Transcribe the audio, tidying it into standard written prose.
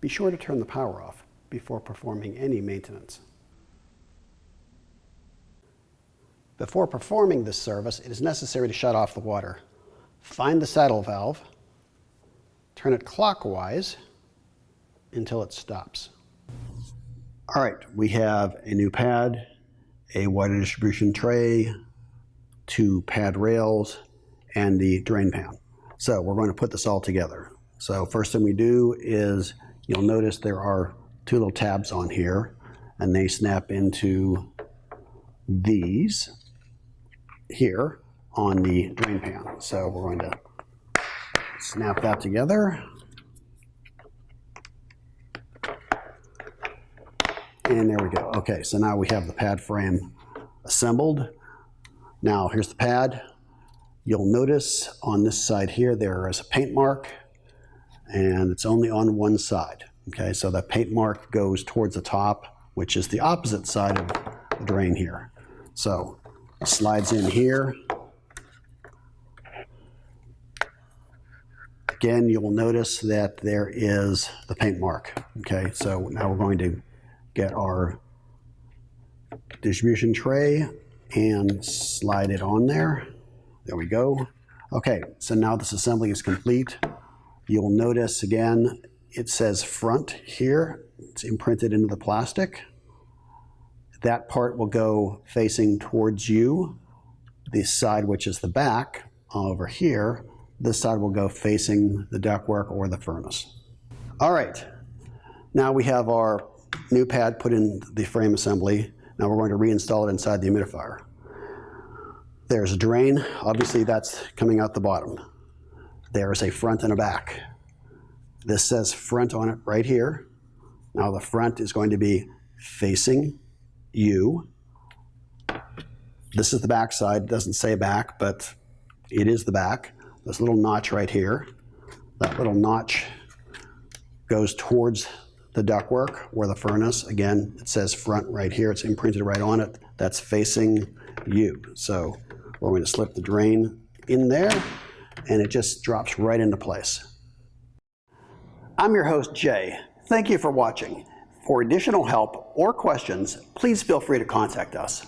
be sure to turn the power off before performing any maintenance. Before performing this service, it is necessary to shut off the water. Find the saddle valve, turn it clockwise until it stops. All right, we have a new pad, a water distribution tray, 2 pad rails, and the drain pan. So we're going to put this all together. So first thing we do is, you'll notice there are 2 little tabs on here, and they snap into these here on the drain pan. So we're going to snap that together. And there we go. Okay, so now we have the pad frame assembled. Now here's the pad. You'll notice on this side here there is a paint mark, and it's only on one side. Okay, so the paint mark goes towards the top, which is the opposite side of the drain here. So it slides in here. Again, you will notice that there is the paint mark. Okay, so now we're going to get our distribution tray and slide it on there. There we go. Okay, so now this assembly is complete. You'll notice again, it says front here. It's imprinted into the plastic. That part will go facing towards you. The side, which is the back over here, this side will go facing the ductwork or the furnace. All right, now we have our new pad put in the frame assembly. Now we're going to reinstall it inside the humidifier. There's a drain. Obviously that's coming out the bottom. There's a front and a back. This says front on it right here. Now the front is going to be facing you. This is the back side. It doesn't say back, but it is the back. This little notch right here. That little notch goes towards the ductwork or the furnace. Again, it says front right here. It's imprinted right on it. That's facing you. So we're going to slip the drain in there, and it just drops right into place. I'm your host, Jay. Thank you for watching. For additional help or questions, please feel free to contact us.